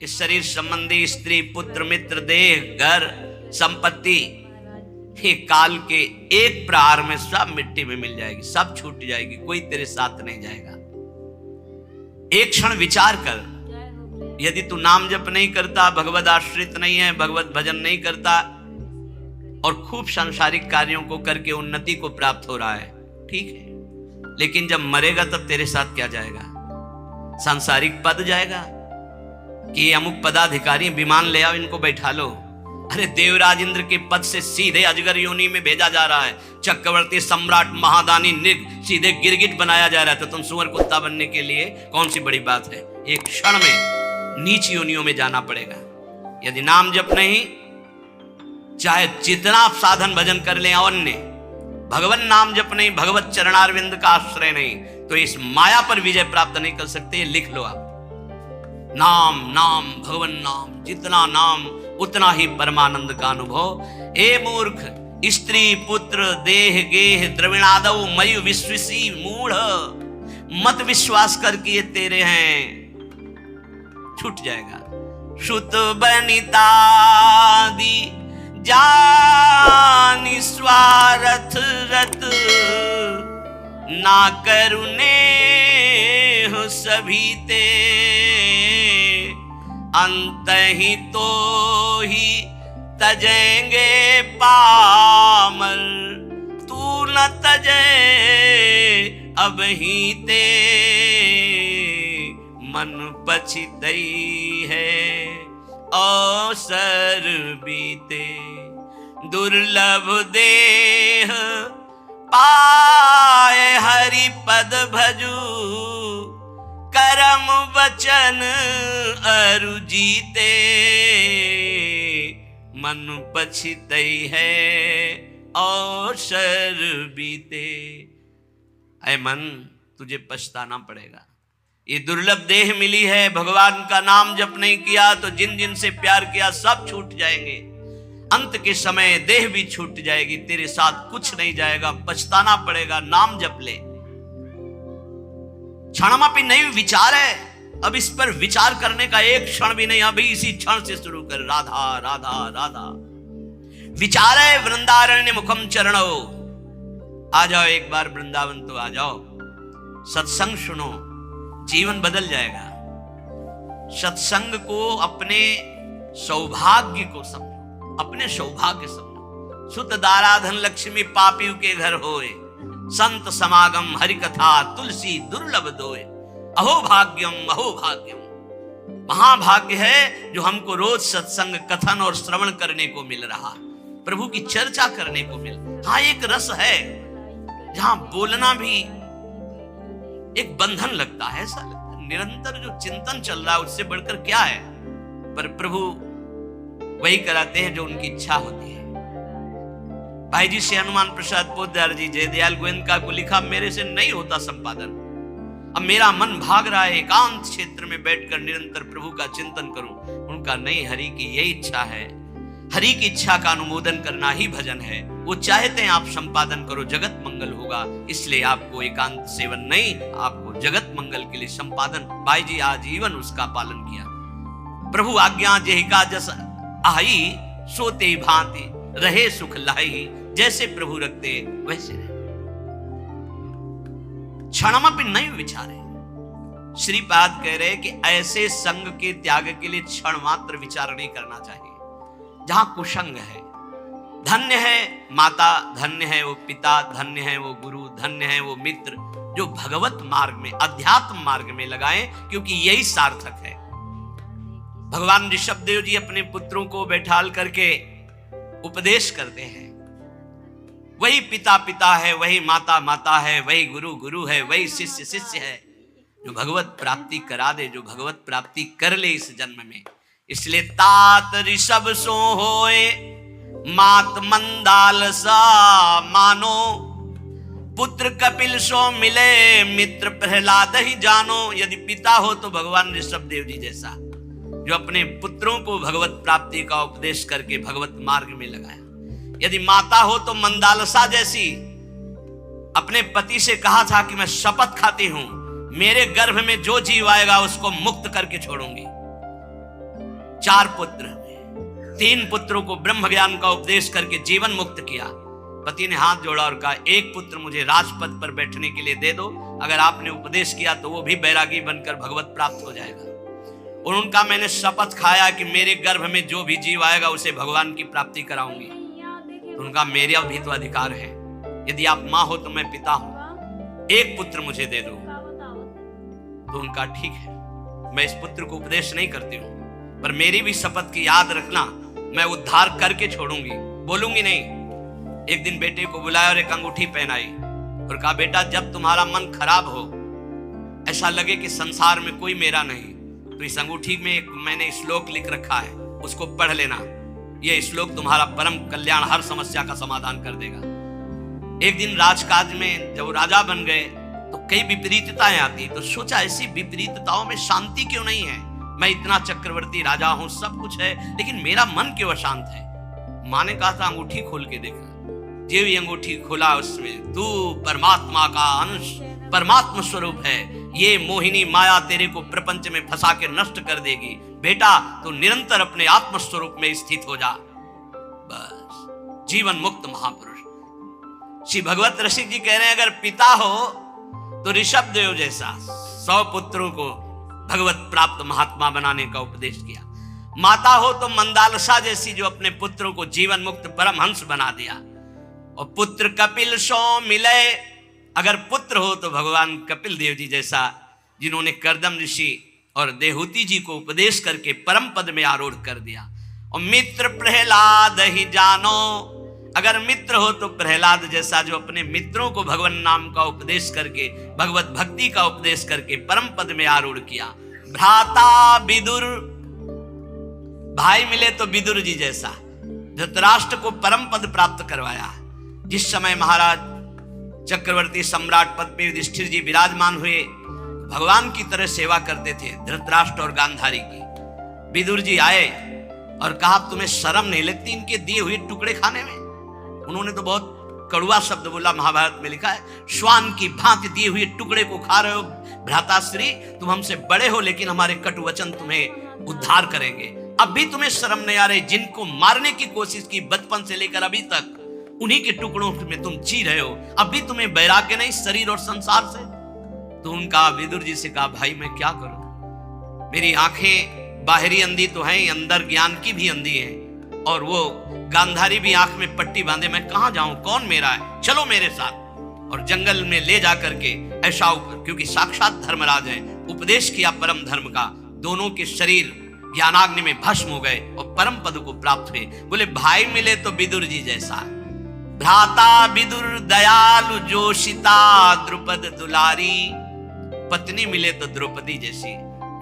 इस शरीर संबंधी स्त्री पुत्र मित्र देह घर संपत्ति ये काल के एक प्रहार में सब मिट्टी में मिल जाएगी, सब छूट जाएगी, कोई तेरे साथ नहीं जाएगा। एक क्षण विचार कर, यदि तू नाम जप नहीं करता, भगवत आश्रित नहीं है, भगवत भजन नहीं करता और खूब सांसारिक कार्यों को करके उन्नति को प्राप्त हो रहा है, ठीक है, लेकिन जब मरेगा तब तेरे साथ क्या जाएगा? सांसारिक पद जाएगा कि अमुक पदाधिकारी विमान ले आओ, इनको बैठा लो। अरे देवराज इंद्र के पद से सीधे अजगर योनि में भेजा जा रहा है, चक्रवर्ती सम्राट महादानी निग सीधे गिरगिट बनाया जा रहा है, तो तुम सुअर कुत्ता बनने के लिए कौन सी बड़ी बात है? एक क्षण में नीच योनियों में जाना पड़ेगा। यदि नाम जप नहीं, चाहे जितना आप साधन भजन कर लें, अन्य भगवान नाम जप नहीं, भगवत चरणारविंद का आश्रय नहीं, तो इस माया पर विजय प्राप्त नहीं कर सकते। लिख लो आप, नाम नाम भगवान नाम, जितना नाम उतना ही परमानंद का अनुभव। ए मूर्ख, स्त्री पुत्र देह गेह द्रविणादौ मयु विश्वसी मूढ़, मत विश्वास कर कि ये तेरे हैं, छूट जाएगा। श्रुत बनितादि जानि स्वार्थ रत, ना करुणे हो सभी ते, अंत ही तो ही तजेंगे पामर, तू न तजे अब ही ते, मन पछितई है अवसर बीते, दुर्लभ देह पाए हरि पद भजू, करम वचन अरु जीते, मन पछितई है अवसर बीते। ऐ मन, तुझे पछताना पड़ेगा। ये दुर्लभ देह मिली है, भगवान का नाम जप नहीं किया तो जिन जिन से प्यार किया सब छूट जाएंगे, अंत के समय देह भी छूट जाएगी, तेरे साथ कुछ नहीं जाएगा, पछताना पड़ेगा। नाम जप ले। क्षणमापि नहीं विचार है, अब इस पर विचार करने का एक क्षण भी नहीं, अभी इसी क्षण से शुरू कर। राधा राधा राधा विचार है, वृंदारण्य मुखम चरणो। आ जाओ एक बार वृंदावन तो आ जाओ, सत्संग सुनो, जीवन बदल जाएगा। सत्संग को अपने सौभाग्य को समझो, अपने सौभाग्य समझो। सुत दाराधन लक्ष्मी पापी के घर होए, संत समागम हरि कथा तुलसी दुर्लभ दोए, अहो भाग्यम अहो भाग्यम। महाभाग्य है जो हमको रोज सत्संग कथन और श्रवण करने को मिल रहा, प्रभु की चर्चा करने को मिल। हाँ, एक रस है जहां बोलना भी एक बंधन लगता है, ऐसा लगता है निरंतर जो चिंतन चल रहा है उससे बढ़कर क्या है, पर प्रभु वही कराते हैं जो उनकी इच्छा होती है। भाई जी से हनुमान प्रसाद पोद्दार जी जयदयाल गोयनका को लिखा, मेरे से नहीं होता संपादन, अब मेरा मन भाग रहा है एकांत क्षेत्र में बैठकर निरंतर प्रभु का चिंतन करूं। उनका नहीं, हरि की यही इच्छा है, हरि की इच्छा का अनुमोदन करना ही भजन है। वो चाहते हैं आप संपादन करो, जगत मंगल होगा, इसलिए आपको एकांत सेवन नहीं, आपको जगत मंगल के लिए संपादन। भाई जी आजीवन उसका पालन किया। प्रभु आज्ञा जेहिका जस आई, सोते भांति रहे सुख लाई, जैसे प्रभु रखते वैसे रहे। क्षणमापि नहीं विचारे। श्रीपाद कह रहे कि ऐसे संग के त्याग के लिए क्षण मात्र विचार नहीं करना चाहिए जहां कुसंग है। धन्य है माता, धन्य है वो पिता, धन्य है वो गुरु, धन्य है वो मित्र जो भगवत मार्ग में, अध्यात्म मार्ग में लगाएं, क्योंकि यही सार्थक है। भगवान ऋषभदेव जी अपने पुत्रों को बैठाल करके उपदेश करते हैं। वही पिता पिता है, वही माता माता है, वही गुरु गुरु है, वही शिष्य शिष्य है, जो भगवत प्राप्ति करा दे, जो भगवत प्राप्ति कर ले इस जन्म में। इसलिए तात ऋषभ सो होए, मात मंदाल सा मानो, पुत्र कपिल सो मिले, मित्र प्रहलाद ही जानो। यदि पिता हो तो भगवान ऋषभदेव जी जैसा, जो अपने पुत्रों को भगवत प्राप्ति का उपदेश करके भगवत मार्ग में लगाया। यदि माता हो तो मंदालसा जैसी, अपने पति से कहा था कि मैं शपथ खाती हूं, मेरे गर्भ में जो जीव आएगा उसको मुक्त करके छोड़ूंगी। 4 पुत्र, 3 पुत्रों को ब्रह्म ज्ञान का उपदेश करके जीवन मुक्त किया। पति ने हाथ जोड़ा और कहा, एक पुत्र मुझे राजपद पर बैठने के लिए दे दो, अगर आपने उपदेश किया तो वो भी बैरागी बनकर भगवत प्राप्त हो जाएगा। और उनका मैंने शपथ खाया कि मेरे गर्भ में जो भी जीव आएगा उसे भगवान की प्राप्ति कराऊंगी। तो उनका मेरा भी तो अधिकार है, यदि आप माँ हो तो मैं पिता हूं, एक पुत्र मुझे दे दो। तो उनका ठीक है, मैं इस पुत्र को उपदेश नहीं करती हूं, पर मेरी भी शपथ की याद रखना, मैं उद्धार करके छोड़ूंगी, बोलूंगी नहीं। एक दिन बेटे को बुलाया और एक अंगूठी पहनाई और कहा, बेटा जब तुम्हारा मन खराब हो, ऐसा लगे कि संसार में कोई मेरा नहीं, तो इस अंगूठी में एक मैंने श्लोक लिख रखा है, उसको पढ़ लेना। यह श्लोक तुम्हारा परम कल्याण, हर समस्या का समाधान कर देगा। एक दिन राजकाज में जब राजा बन गए तो कई विपरीतताएं आती, तो सोचा ऐसी विपरीतताओं में शांति क्यों नहीं है। मैं इतना चक्रवर्ती राजा हूं, सब कुछ है, लेकिन मेरा मन क्यों अशांत है। माँ ने कहा था अंगूठी खोल के देखा। जो भी अंगूठी खोला उसमें तू परमात्मा का अंश, परमात्मा स्वरूप है, ये मोहिनी माया तेरे को प्रपंच में फंसा के नष्ट कर देगी। बेटा तो निरंतर अपने आत्म स्वरूप में स्थित हो जा, बस जीवन मुक्त महापुरुष। श्री भगवत रसिक जी कह रहे हैं, अगर पिता हो तो ऋषभ देव जैसा 100 पुत्रों को भगवत प्राप्त महात्मा बनाने का उपदेश किया। माता हो तो मंदालसा जैसी, जो अपने पुत्रों को जीवन मुक्त परमहंस बना दिया। और पुत्र कपिल सो मिले, अगर पुत्र हो तो भगवान कपिल देव जी जैसा, जिन्होंने कर्दम ऋषि और देहूति जी को उपदेश करके परम पद में आरूढ़ कर दिया। और मित्र प्रहलाद ही जानो, अगर मित्र हो तो प्रहलाद जैसा, जो अपने मित्रों को भगवान नाम का उपदेश करके, भगवत भक्ति का उपदेश करके परम पद में आरूढ़ किया। भ्राता विदुर, भाई मिले तो विदुर जी जैसा, धृतराष्ट्र को परम पद प्राप्त करवाया। जिस समय महाराज चक्रवर्ती सम्राट पद पे युधिष्ठिर जी विराजमान हुए, भगवान की तरह सेवा करते थे धृतराष्ट्र और गांधारी की। विदुर जी आए और कहा, तुम्हें शर्म नहीं लगती इनके दिए हुए टुकड़े खाने में। उन्होंने तो बहुत कड़वा शब्द बोला, महाभारत में लिखा है, श्वान की भांति दिए हुए टुकड़े को खा रहे हो भ्राताश्री, तुम हमसे बड़े हो लेकिन हमारे कटु वचन तुम्हें उद्धार करेंगे। अब भी तुम्हें शर्म नहीं आ रही, जिनको मारने की कोशिश की बचपन से लेकर अभी तक, उन्हीं के टुकड़ों में तुम जी रहे हो, अब भी तुम्हें वैराग्य नहीं शरीर और संसार से। तो उनका विदुर जी से कहा, भाई मैं क्या करूं, मेरी आंखें बाहरी अंधी तो हैं, अंदर ज्ञान की भी अंधी है, और वो गांधारी भी आंख में पट्टी बांधे, मैं कहां जाऊं, कौन मेरा है, चलो मेरे साथ। और जंगल में ले जा करके ऐसा, क्योंकि साक्षात धर्मराज है, उपदेश किया परम धर्म का। दोनों के शरीर ज्ञानाग्नि में भस्म हो गए और परम पद को प्राप्त हुए। बोले भाई मिले तो विदुर जी जैसा, भ्राता विदुर दयालु जोशिता द्रुपद दुलारी, पत्नी मिले तो द्रौपदी जैसी,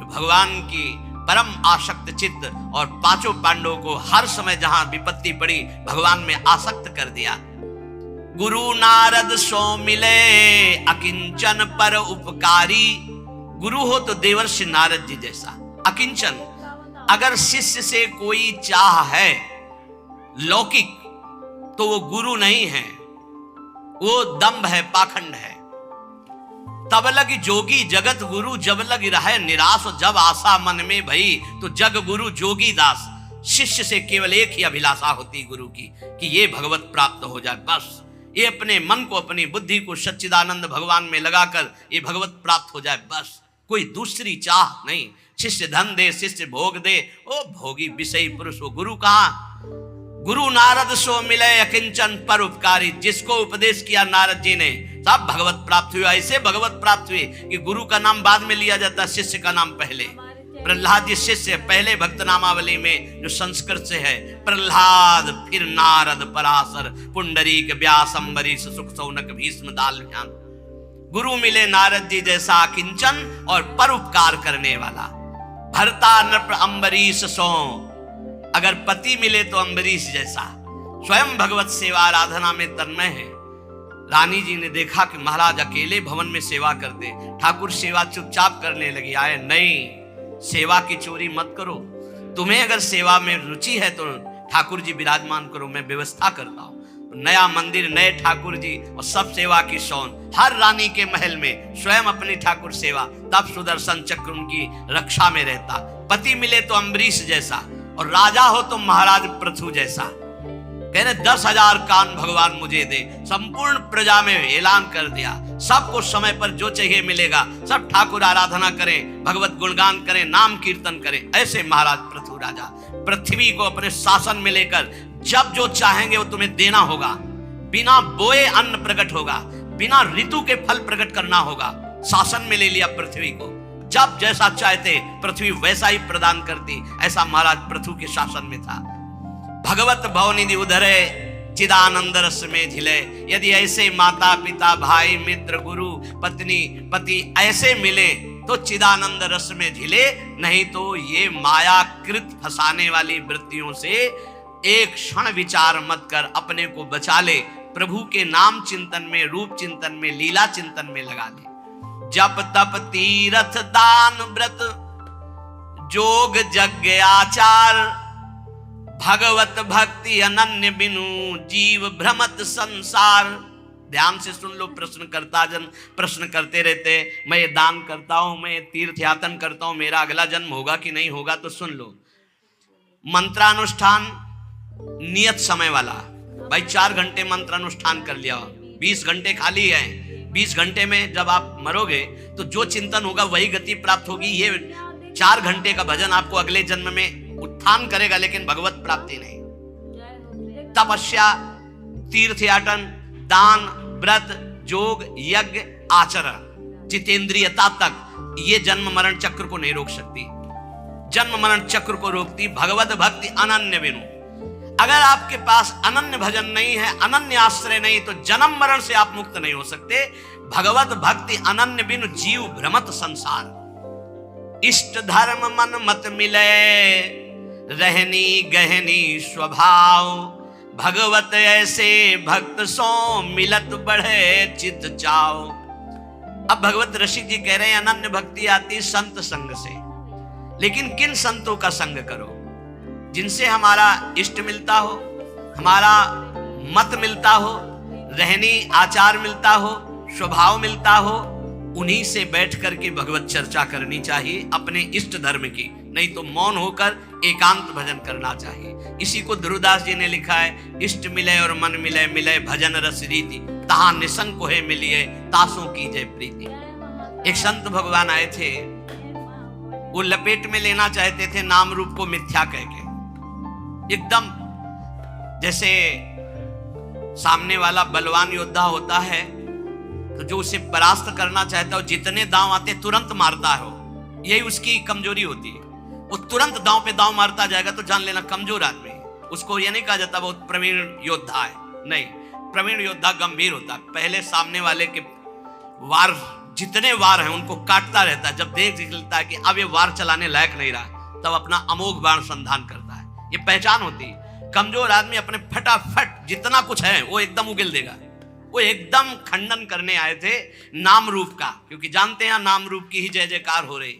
भगवान की परम आसक्त चित्त, और 5 पांडवों को हर समय जहां विपत्ति पड़ी भगवान में आसक्त कर दिया। गुरु नारद सो मिले अकिंचन पर उपकारी, गुरु हो तो देवर्षि नारद जी जैसा, अकिंचन, अगर शिष्य से कोई चाह है लौकिक तो वो गुरु नहीं है, वो दंभ है, पाखंड है। तब लग जोगी जगत गुरु, जब लग रहे निराश, जब आशा मन में भई तो जग गुरु जोगी दास। शिष्य से केवल एक ही अभिलाषा होती गुरु की, कि ये भगवत प्राप्त हो जाए, बस ये अपने मन को, अपनी बुद्धि को सच्चिदानंद भगवान में लगाकर ये भगवत प्राप्त हो जाए, बस कोई दूसरी चाह नहीं। शिष्य धन दे, शिष्य भोग दे, ओ भोगी विषयी पुरुष, वो गुरु कहां। गुरु नारद सो मिले अकिंचन पर उपकारी, जिसको उपदेश किया नारद जी ने सब भगवत प्राप्त हुआ। ऐसे भगवत प्राप्त हुए कि गुरु का नाम बाद में लिया जाता, शिष्य का नाम पहले। प्रहलाद जी शिष्य, पहले भक्त नामावली में जो संस्कृत से है, प्रहलाद, फिर नारद, पराशर, पुंडरीक, व्यास, अम्बरीश, सुख, सौनक, भीष्म, दालभ्यान। गुरु मिले नारद जी जैसा अकिंचन और परोपकार करने वाला। भरता नृप अम्बरीश सो, अगर पति मिले तो अम्बरीश जैसा, स्वयं भगवत सेवा आराधना में तन्मय है। रानी जी ने देखा कि महाराज अकेले भवन में सेवा करते, ठाकुर सेवा चुपचाप करने लगी। आए, नहीं, सेवा की चोरी मत करो, तुम्हें अगर सेवा में रुचि है तो ठाकुर जी विराजमान करो, मैं व्यवस्था करता हूं। नया मंदिर, नए ठाकुर जी और सब सेवा की शौन। हर रानी के महल में स्वयं अपनी ठाकुर सेवा, तब सुदर्शन चक्र उनकी रक्षा में रहता। पति मिले तो अम्बरीश जैसा और राजा हो तो महाराज पृथु जैसा। कह रहे 10,000 कान भगवान मुझे दे, संपूर्ण प्रजा में ऐलान कर दिया, सबको समय पर जो चाहिए मिलेगा। सब ठाकुर आराधना करें, भगवत गुणगान करें, नाम कीर्तन करें। ऐसे महाराज पृथु राजा पृथ्वी को अपने शासन में लेकर जब जो चाहेंगे वो तुम्हें देना होगा। बिना बोए अन्न प्रकट होगा, बिना ऋतु के फल प्रकट करना होगा। शासन में ले लिया पृथ्वी को, जब जैसा चाहते पृथ्वी वैसा ही प्रदान करती। ऐसा महाराज पृथु के शासन में था। भगवत भवनिधि उधरे चिदानंद रस में झिले। यदि ऐसे माता पिता भाई मित्र गुरु पत्नी पति ऐसे मिले तो चिदानंद रस में झिले, नहीं तो ये मायाकृत फंसाने वाली वृत्तियों से एक क्षण विचार मत कर अपने को बचा ले। प्रभु के नाम चिंतन में, रूप चिंतन में, लीला चिंतन में लगा ले। जप तप तीर्थ दान व्रत जोग यज्ञ आचार, भगवत भक्ति अनन्य बिनु जीव भ्रमत संसार। ध्यान से सुन लो, प्रश्नकर्ता जन प्रश्न करते रहते, मैं ये दान करता हूं, मैं तीर्थ यातन करता हूं, मेरा अगला जन्म होगा कि नहीं होगा? तो सुन लो, मंत्रानुष्ठान नियत समय वाला। भाई 4 घंटे मंत्रानुष्ठान कर लिया, 20 घंटे खाली है। 20 घंटे में जब आप मरोगे तो जो चिंतन होगा वही गति प्राप्त होगी। ये 4 घंटे का भजन आपको अगले जन्म में उत्थान करेगा, लेकिन भगवत प्राप्ति नहीं। तपस्या, तीर्थयाटन, दान, व्रत, जोग, यज्ञ, आचरण, जितेंद्रियता तक ये जन्म मरण चक्र को नहीं रोक सकती। जन्म मरण चक्र को रोकती भगवत भक्ति अनन्य बिनु। अगर आपके पास अनन्य भजन नहीं है, अनन्य आश्रय नहीं, तो जन्म मरण से आप मुक्त नहीं हो सकते। भगवत भक्ति अनन्य बिनु जीव भ्रमत संसार। इष्ट धर्म मन मत मिले, रहनी गहनी स्वभाव, भगवत ऐसे भक्त सो मिलत बढ़े चित चाओ। अब भगवत ऋषि जी कह रहे हैं अनन्य भक्ति आती संत संग से, लेकिन किन संतों का संग करो? जिनसे हमारा इष्ट मिलता हो, हमारा मत मिलता हो, रहनी आचार मिलता हो, स्वभाव मिलता हो, उन्हीं से बैठ करके भगवत चर्चा करनी चाहिए अपने इष्ट धर्म की। नहीं तो मौन होकर एकांत भजन करना चाहिए। इसी को ध्रुवदास जी ने लिखा है, इष्ट मिले और मन मिले, मिले भजन रस रीति, तहा निसन को है मिलिए, तासों की जय प्रीति। एक संत भगवान आए थे, वो लपेट में लेना चाहते थे नाम रूप को मिथ्या कह के। एकदम जैसे सामने वाला बलवान योद्धा होता है तो जो उसे परास्त करना चाहता है, जितने दांव आते तुरंत मारता हो, यही उसकी कमजोरी होती है। वो तुरंत दांव पे दांव मारता जाएगा तो जान लेना कमजोर आदमी है। उसको ये नहीं कहा जाता बहुत प्रवीण योद्धा है, नहीं। प्रवीण योद्धा गंभीर होता है, पहले सामने वाले के वार, जितने वार हैं उनको काटता रहता है। जब देख निकलता है कि अब ये वार चलाने लायक नहीं रहा, तब अपना अमोघ बाण संधान करता है। ये पहचान होती है। कमजोर आदमी अपने फटाफट जितना कुछ है वो एकदम उगल देगा। वो एकदम खंडन करने आए थे नाम रूप का, क्योंकि जानते हैं नाम रूप की ही जय जयकार हो रही।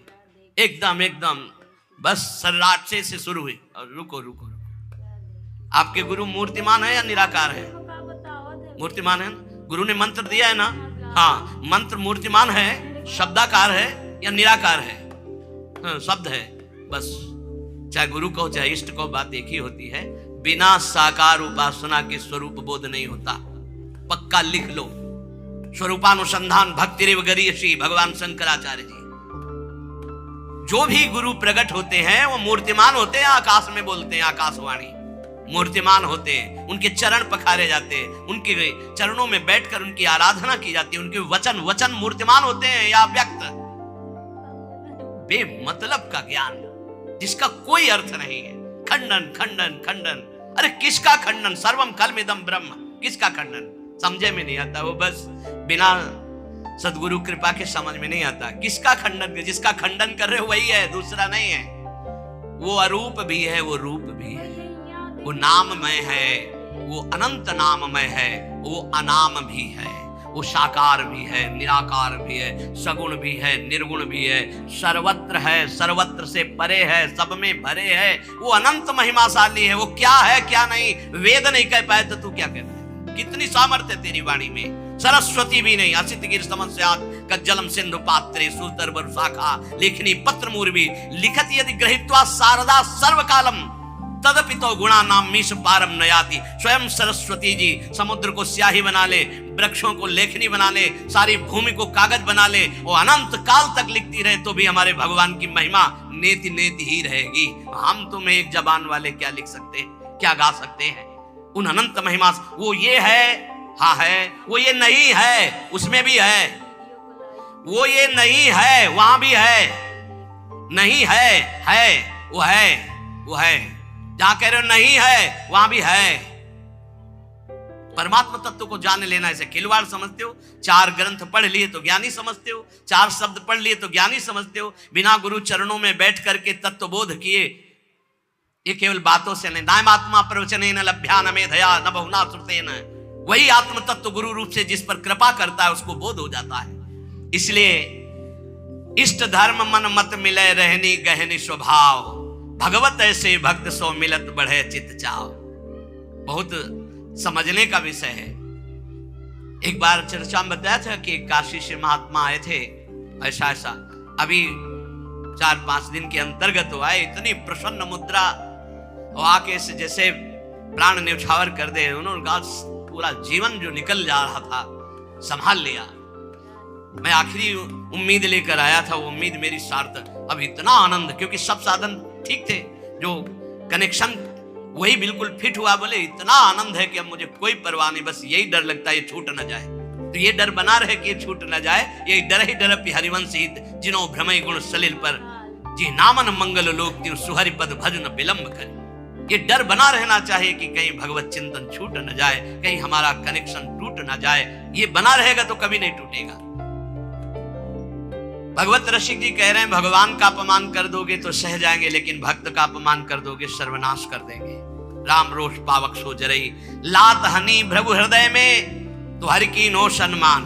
एकदम एकदम बस सर्राटे से शुरू हुई। और रुको रुको रुको, आपके गुरु मूर्तिमान है या निराकार है? मूर्तिमान है। गुरु ने मंत्र दिया है ना? हाँ, मंत्र मूर्तिमान है, शब्दाकार है या निराकार है? हाँ, शब्द है बस। चाहे गुरु को चाहे इष्ट को, बात एक ही होती है। बिना साकार उपासना के स्वरूप बोध नहीं होता। पक्का लिख लो। स्वरूपानुसंधान भक्ति रेव गरीयसी, भगवान शंकराचार्य जी। जो भी गुरु प्रकट होते हैं वो मूर्तिमान होते हैं, आकाश में बोलते हैं, आकाशवाणी मूर्तिमान होते हैं। उनके चरण पखारे जाते हैं, उनके चरणों में बैठकर उनकी आराधना की जाती है। उनके वचन मूर्तिमान होते हैं या व्यक्त। बेमतलब का ज्ञान जिसका कोई अर्थ नहीं है। खंडन खंडन खंडन। अरे किसका खंडन? सर्वम कलमिदम ब्रह्म। किसका खंडन? समझे में नहीं आता। वो बस बिना सदगुरु कृपा के समझ में नहीं आता। किसका खंडन? जिसका खंडन कर रहे हो वही है, दूसरा नहीं है। वो अरूप भी है, वो रूप भी है, वो नाममय है, वो अनंत नाममय है, वो अनाम भी है, वो साकार भी है, निराकार भी है, सगुण भी है, निर्गुण भी है, सर्वत्र है, सर्वत्र से परे है, सब में भरे है। वो अनंत महिमाशाली है। वो क्या है क्या नहीं वेद नहीं कह पाए तो तू क्या कहता है? कितनी सामर्थ्य तेरी वाणी में। सरस्वती भी नहीं, असित गिर समस्यात कज्जलम सिंधु पात्रे सुतर बर शाखा लेखनी पत्र मूर्वी लिखत यदि ग्रहीत्वा शारदा सर्वकालम तदपि तो गुणा नाम मीश पारम नयाति। स्वयं सरस्वती जी समुद्र को स्याही बना ले, वृक्षों को लेखनी बना ले, सारी भूमि को कागज बना ले, वो अनंत काल तक लिखती रहे तो भी हमारे भगवान की महिमा नेति नेति ही रहेगी। हम तुम्हें एक जबान वाले क्या लिख सकते हैं, क्या गा सकते हैं उन अनंत महिमा। वो ये है, हाँ है, वो ये नहीं है, उसमें भी है, वो ये नहीं है, वहां भी है, नहीं है, वो है, वो है। जहां कह रहे हो नहीं है वहां भी है। परमात्मा तत्व को जान लेना ऐसे खिलवाड़ समझते हो? 4 ग्रंथ पढ़ लिए तो ज्ञानी समझते हो, 4 शब्द पढ़ लिए तो ज्ञानी समझते हो। बिना गुरु चरणों में बैठ करके तत्व बोध किए, ये केवल बातों से नहीं। नायम आत्मा प्रवचने न लभ्या न मेधया न बहुना श्रुतेन, वही आत्म तत्व गुरु रूप से जिस पर कृपा करता है उसको बोध हो जाता है। इसलिए इष्ट धर्म मन मत मिले रहनी गहनी स्वभाव, भगवत ऐसे भक्त सो मिलत बढ़े चित चाव। बहुत समझने का विषय है। एक बार चर्चा में बताया था कि काशी से महात्मा आए थे, ऐसा ऐसा अभी 4-5 दिन के अंतर्गत हुआ है। इतनी प्रसन्न मुद्रा आके से जैसे प्राण न्यौछावर कर दे। उन्होंने पूरा जीवन जो निकल जा रहा था संभाल लिया। मैं आखिरी उम्मीद लेकर आया था, वो उम्मीद मेरी सार्थक। अब इतना आनंद, क्योंकि सब साधन ठीक थे, जो कनेक्शन वही बिल्कुल फिट हुआ। बोले इतना आनंद है कि अब मुझे कोई परवाह नहीं, बस यही डर लगता है ये छूट न जाए। तो ये डर बना रहे कि ये छूट न जाए। ये डर ही डर हरिवंश हित जिनो भ्रमय गुण सलिल पर जी नामन मंगल लोक तीन सुहरि पद भजन विलंब कर। ये डर बना रहना चाहिए कि कहीं भगवत चिंतन छूट न जाए, कहीं हमारा कनेक्शन टूट न जाए। ये बना रहेगा तो कभी नहीं टूटेगा। भगवत रसिक जी कह रहे हैं भगवान का अपमान कर दोगे तो सह जाएंगे, लेकिन भक्त का अपमान कर दोगे सर्वनाश कर देंगे। राम रोष पावक सो जरई लात हनी भृगु हृदय में तो हर की नो सम्मान।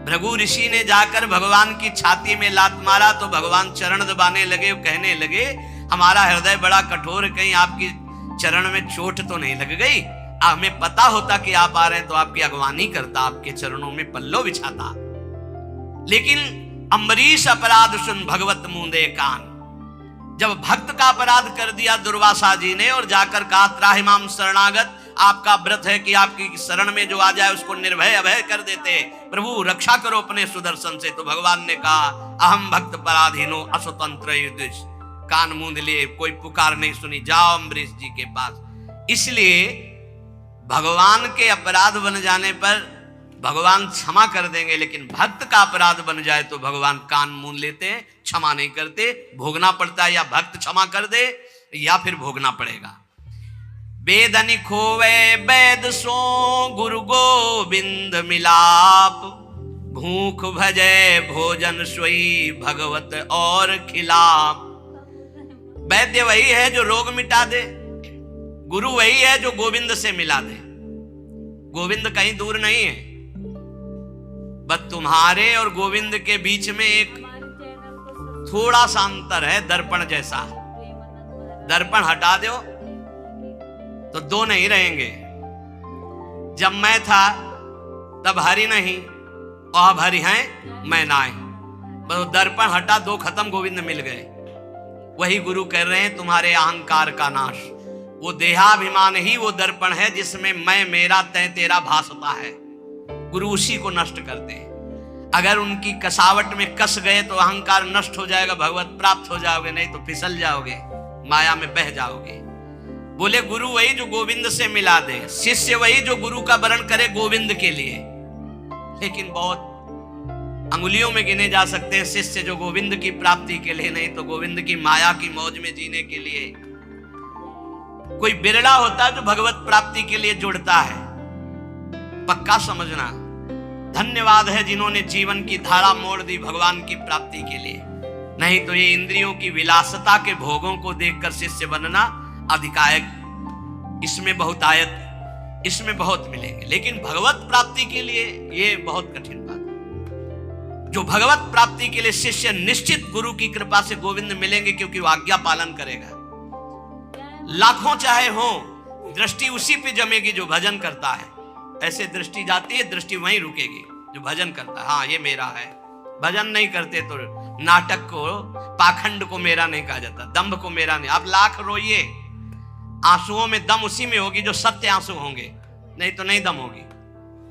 भृगु ऋषि ने जाकर भगवान की छाती में लात मारा तो भगवान चरण दबाने लगे, कहने लगे हमारा हृदय बड़ा कठोर, कहीं आपकी चरण में चोट तो नहीं लग गई? हमें पता होता कि आप आ रहे हैं तो आपकी अगवानी करता, आपके चरणों में पल्लो बिछाता। लेकिन अम्बरीश अपराध सुन भगवत मुंदे कान। जब भक्त का अपराध कर दिया दुर्वासा जी ने और जाकर कहा त्राहिमाम शरणागत, आपका व्रत है कि आपकी शरण में जो आ जाए उसको निर्भय अभय कर देते, प्रभु रक्षा करो अपने सुदर्शन से। तो भगवान ने कहा अहम भक्त पराधीनो अस्वतंत्र युधिष्ठ। कान मूंद लिए, कोई पुकार नहीं सुनी, जाओ अम्बरीश जी के पास। इसलिए भगवान के अपराध बन जाने पर भगवान क्षमा कर देंगे, लेकिन भक्त का अपराध बन जाए तो भगवान कान मूंद लेते हैं, क्षमा नहीं करते। भोगना पड़ता है, या भक्त क्षमा कर दे या फिर भोगना पड़ेगा। वेदनि खोवे वेद सो गुरु गोविंद मिलाप, भूख भजे भोजन सोई भगवत और खिलाप। वैद्य वही है जो रोग मिटा दे, गुरु वही है जो गोविंद से मिला दे। गोविंद कहीं दूर नहीं है, बस तुम्हारे और गोविंद के बीच में एक थोड़ा सा अंतर है, दर्पण जैसा। दर्पण हटा दो तो 2 नहीं रहेंगे। जब मैं था तब हरि नहीं, और अब हरि हैं मैं नाय। बस दर्पण हटा, 2 खत्म, गोविंद मिल गए। वही गुरु कह रहे हैं तुम्हारे अहंकार का नाश। वो देहाभिमान ही वो दर्पण है जिसमें मैं मेरा तय तेरा भासता है। गुरु उसी को नष्ट करते हैं। अगर उनकी कसावट में कस गए तो अहंकार नष्ट हो जाएगा, भगवत प्राप्त हो जाओगे, नहीं तो फिसल जाओगे, माया में बह जाओगे। बोले गुरु वही जो गोविंद से मिला दे, शिष्य वही जो गुरु का वरण करे गोविंद के लिए। लेकिन बहुत अंगुलियों में गिने जा सकते हैं शिष्य जो गोविंद की प्राप्ति के लिए, नहीं तो गोविंद की माया की मौज में जीने के लिए। कोई बिरला होता है जो भगवत प्राप्ति के लिए जुड़ता है। पक्का समझना, धन्यवाद है जिन्होंने जीवन की धारा मोड़ दी भगवान की प्राप्ति के लिए। नहीं तो ये इंद्रियों की विलासता के भोगों को देखकर शिष्य बनना अधिकायक, इसमें बहुत आयत, इसमें बहुत मिलेंगे। लेकिन भगवत प्राप्ति के लिए ये बहुत कठिन बात है। जो भगवत प्राप्ति के लिए शिष्य निश्चित गुरु की कृपा से गोविंद मिलेंगे, क्योंकि वो आज्ञा पालन करेगा। लाखों चाहे हो, दृष्टि उसी पे जमेगी जो भजन करता है। ऐसे दृष्टि जाती है, दृष्टि वहीं रुकेगी जो भजन करता है। हाँ ये मेरा है। भजन नहीं करते तो नाटक को, पाखंड को मेरा नहीं कहा जाता, दंभ को मेरा नहीं। आप लाख रोइए, आंसुओं में दम उसी में होगी जो सत्य आंसू होंगे, नहीं तो नहीं दम होगी।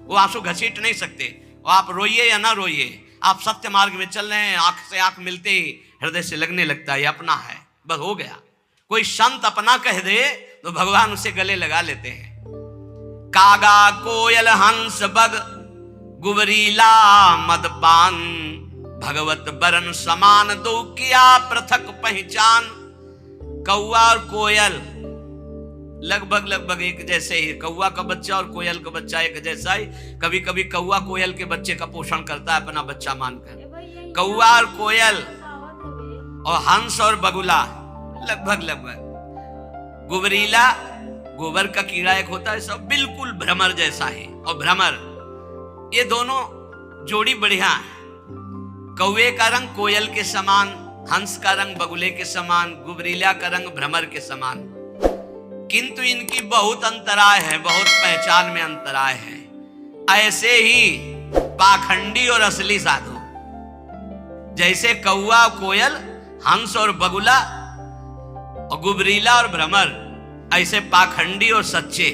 वो आंसू घसीट नहीं सकते। और आप रोइए या ना रोइए, आप सत्य मार्ग में चल रहे हैं, आंख से आंख मिलते ही हृदय से लगने लगता है ये अपना है, बस हो गया। कोई संत अपना कह दे तो भगवान उसे गले लगा लेते हैं। कागा कोयल हंस बग गुबरीला मदपान, भगवत बरन समान दो किया पृथक पहचान। कौआ और कोयल लगभग एक जैसे ही, कौआ का बच्चा और कोयल का बच्चा एक जैसा ही। कभी कभी कौआ कोयल के बच्चे का पोषण करता है अपना बच्चा मानकर। कौआ और कोयल और हंस और बगुला लगभग। गुबरीला, गोबर का कीड़ा एक होता है, सब बिल्कुल भ्रमर जैसा है। और भ्रमर, ये दोनों जोड़ी बढ़िया है। कौवे का रंग कोयल के समान, हंस का रंग बगुले के समान, गुबरीला का रंग भ्रमर के समान। किंतु इनकी बहुत अंतराय है, बहुत पहचान में अंतराय है। ऐसे ही पाखंडी और असली साधु, जैसे कौआ कोयल, हंस और बगुला और गुबरीला और भ्रमर, ऐसे पाखंडी और सच्चे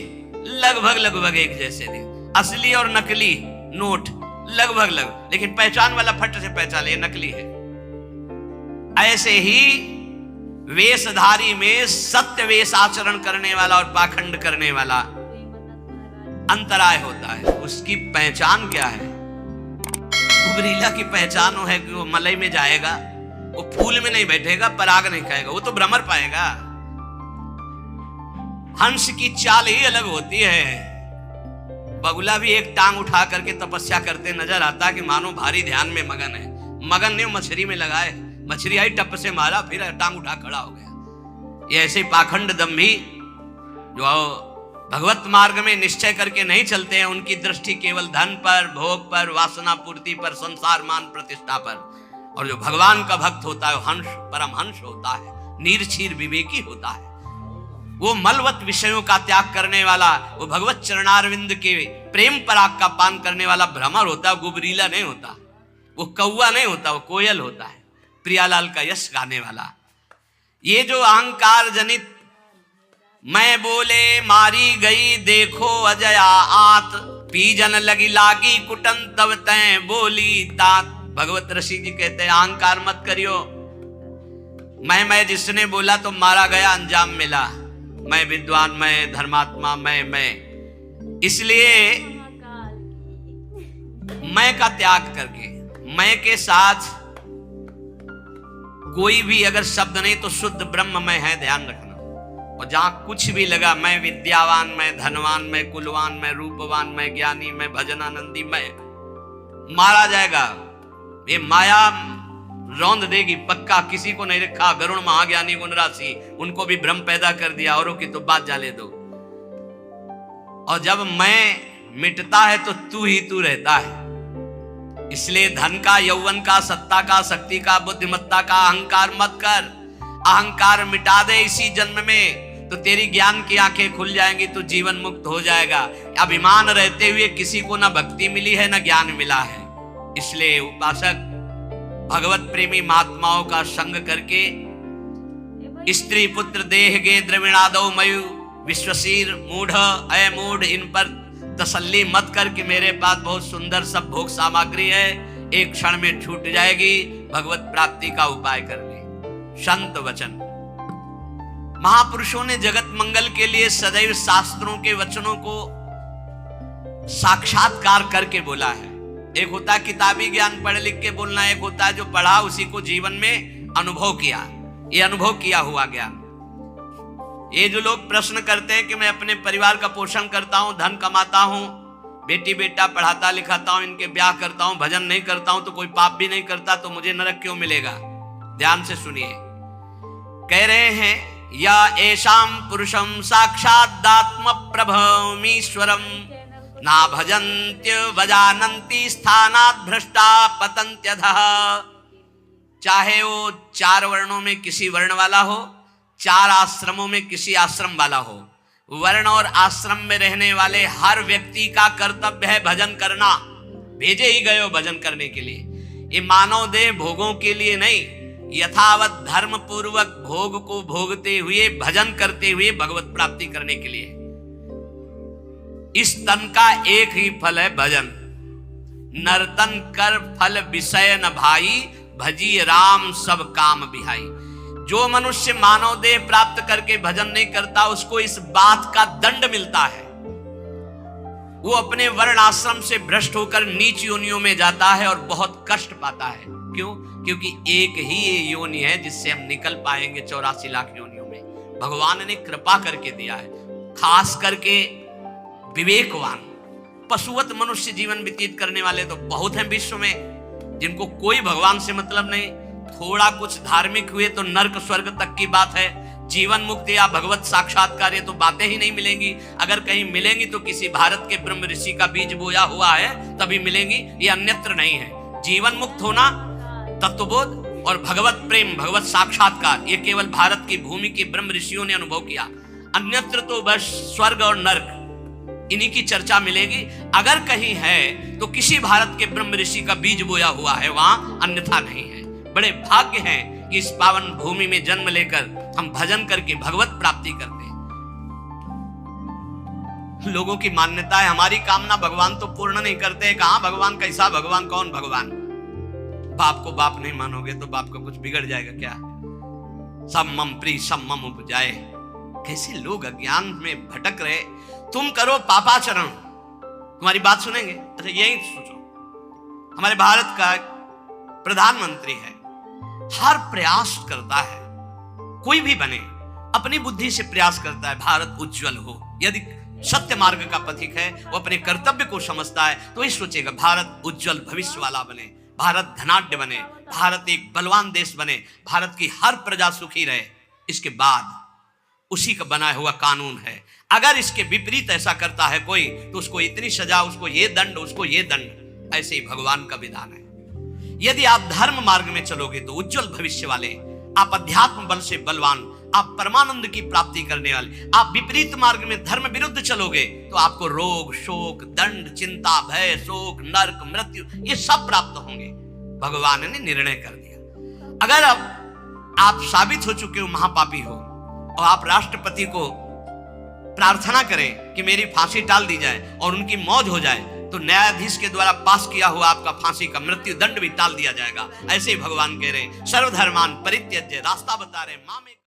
लगभग एक जैसे थे। असली और नकली नोट लगभग, लेकिन पहचान वाला फट से पहचान, ये नकली है। ऐसे ही वेशधारी में सत्य वेश आचरण करने वाला और पाखंड करने वाला अंतराय होता है। उसकी पहचान क्या है? गुबरीला की पहचान वो है कि वो मलई में जाएगा, वो फूल में नहीं बैठेगा, पराग नहीं खाएगा, वो तो भ्रमर पाएगा। हंस की चाल ही अलग होती है। बगुला भी एक टांग उठा करके तपस्या करते नजर आता कि मानो भारी ध्यान में मगन है। मगन ने मछली में लगाए, मछली आई टप से मारा, फिर टांग उठा खड़ा हो गया। ये ऐसे पाखंड दंभी जो भगवत मार्ग में निश्चय करके नहीं चलते हैं, उनकी दृष्टि केवल धन पर, भोग पर, वासना पूर्ति पर, संसार मान प्रतिष्ठा पर। और जो भगवान का भक्त होता है, हंस परमहंस होता है, नीरछीर विवेकी होता है। वो मलवत विषयों का त्याग करने वाला, वो भगवत चरणारविंद के प्रेम पराग का पान करने वाला भ्रमर होता है। गुबरीला नहीं होता, वो कौआ नहीं होता, वो कोयल होता है, प्रियालाल का यश गाने वाला। ये जो अहंकार जनित मैं बोले मारी गई देखो अजया आत, पीजन लगी लागी कुटन तब तय बोली तात। भगवत ऋषि जी कहते हैं अहंकार मत करियो। मैं जिसने बोला तो मारा गया, अंजाम मिला। मैं विद्वान, मैं धर्मात्मा, मैं। इसलिए मैं का त्याग करके, मैं के साथ कोई भी अगर शब्द नहीं तो शुद्ध ब्रह्म में है, ध्यान रखना। और जहां कुछ भी लगा, मैं विद्यावान, मैं धनवान, मैं कुलवान, मैं रूपवान, मैं ज्ञानी, मैं भजनानंदी, मैं, मारा जाएगा। ये माया रौंद देगी पक्का। किसी को नहीं रखा, गरुण महाज्ञानी गुण राशि, उनको भी भ्रम पैदा कर दिया, औरों की तो बात जाले दो। और जब मैं मिटता है तो तू ही तू रहता है। इसलिए धन का, यौवन का, सत्ता का, शक्ति का, बुद्धिमत्ता का अहंकार मत कर। अहंकार मिटा दे इसी जन्म में तो तेरी ज्ञान की आंखें खुल जाएंगी, तो जीवन मुक्त हो जाएगा। अभिमान रहते हुए किसी को ना भक्ति मिली है ना ज्ञान मिला है। इसलिए उपासक भगवत प्रेमी महात्माओं का संग करके स्त्री पुत्र देह गे द्रविणादो मयु विश्वशीर मूढ़ अमूढ़, इन पर तसल्ली मत कर कि मेरे पास बहुत सुंदर सब भोग सामग्री है, एक क्षण में छूट जाएगी। भगवत प्राप्ति का उपाय कर ले। संत वचन, महापुरुषों ने जगत मंगल के लिए सदैव शास्त्रों के वचनों को साक्षात्कार करके बोला है। एक होता है किताबी ज्ञान पढ़ लिख के बोलना, एक होता है जो पढ़ा उसी को जीवन में अनुभव किया। ये अनुभव किया हुआ ज्ञान। ये जो लोग प्रश्न करते हैं कि मैं अपने परिवार का पोषण करता हूं, धन कमाता हूं, बेटी बेटा पढ़ाता लिखाता हूं, इनके ब्याह करता हूं, भजन नहीं करता हूं, तो कोई पाप भी नहीं करता, तो मुझे नरक क्यों मिलेगा? ध्यान से सुनिए। कह रहे हैं या एषाम पुरुषम साक्षादात्म प्रभमीश्वरम ना भजन्त्य वजानन्ति स्थानात् भ्रष्टा पतन्त्यधः। चाहे वो 4 वर्णों में किसी वर्ण वाला हो, 4 आश्रमों में किसी आश्रम वाला हो, वर्ण और आश्रम में रहने वाले हर व्यक्ति का कर्तव्य है भजन करना। भेजे ही गए हो भजन करने के लिए। ये मानव देह भोगों के लिए नहीं, यथावत धर्म पूर्वक भोग को भोगते हुए भजन करते हुए भगवत प्राप्ति करने के लिए। इस तन का एक ही फल है भजन। नर्तन कर फल विषय न भाई, भजी राम सब काम बिहाई। जो मनुष्य मानव देह प्राप्त करके भजन नहीं करता उसको इस बात का दंड मिलता है, वो अपने वर्ण आश्रम से भ्रष्ट होकर नीच योनियों में जाता है और बहुत कष्ट पाता है। क्यों? क्योंकि एक ही ये योनि है जिससे हम निकल पाएंगे 84 लाख योनियों में। भगवान ने कृपा करके दिया है, खास करके विवेकवान पशुवत मनुष्य जीवन व्यतीत करने वाले तो बहुत हैं विश्व में, जिनको कोई भगवान से मतलब नहीं। थोड़ा कुछ धार्मिक हुए तो नर्क स्वर्ग तक की बात है। जीवन मुक्ति या भगवत साक्षात्कार ये तो बातें ही नहीं मिलेंगी। अगर कहीं मिलेंगी तो किसी भारत के ब्रह्म ऋषि का बीज बोया हुआ है तभी मिलेंगी, ये अन्यत्र नहीं है। जीवन मुक्त होना, तत्वबोध और भगवत प्रेम, भगवत साक्षात्कार, ये केवल भारत की भूमि के ब्रह्म ऋषियों ने अनुभव किया। अन्यत्र तो बस स्वर्ग और नर्क, इन्हीं की चर्चा मिलेगी। अगर कहीं है तो किसी भारत के ब्रह्म ऋषि का बीज बोया हुआ है, वहां अन्यथा नहीं है। बड़े भाग्य हैं कि इस पावन भूमि में जन्म लेकर हम भजन करके भगवत प्राप्ति करते हैं। लोगों की मान्यता है हमारी कामना भगवान तो पूर्ण नहीं करते। कहां भगवान, कैसा भगवान, कौन भगवान? बाप को बाप नहीं मानोगे तो बाप का कुछ बिगड़ जाएगा क्या? सब मम प्री सब मम उपजाए। कैसे लोग अज्ञान में भटक रहे। तुम करो पापाचरण, तुम्हारी बात सुनेंगे। अच्छा यही सोचो, हमारे भारत का प्रधानमंत्री है, हर प्रयास करता है, कोई भी बने अपनी बुद्धि से प्रयास करता है भारत उज्जवल हो। यदि सत्य मार्ग का पथिक है, वो अपने कर्तव्य को समझता है तो ही सोचेगा भारत उज्जवल भविष्य वाला बने, भारत धनाढ्य बने, भारत एक बलवान देश बने, भारत की हर प्रजा सुखी रहे। इसके बाद उसी का बनाया हुआ कानून है। अगर इसके विपरीत ऐसा करता है कोई तो उसको इतनी सजा, उसको ये दंड, उसको ये दंड। ऐसे ही भगवान का विधान है। यदि आप धर्म मार्ग में चलोगे तो उज्जवल भविष्य वाले, आप अध्यात्म बल से बलवान, आप परमानंद की प्राप्ति करने वाले। आप विपरीत मार्ग में धर्म विरुद्ध चलोगे तो आपको रोग, शोक, दंड, चिंता, भय, शोक, नरक, मृत्यु ये सब प्राप्त होंगे। भगवान ने निर्णय कर दिया। अगर अब आप साबित हो चुके हो महापापी हो और आप राष्ट्रपति को प्रार्थना करें कि मेरी फांसी टाल दी जाए और उनकी मौज हो जाए, तो न्यायाधीश के द्वारा पास किया हुआ आपका फांसी का मृत्यु दंड भी टाल दिया जाएगा। ऐसे ही भगवान कह रहे हैं सर्वधर्मान परित्यज्य, रास्ता बता रहे मां में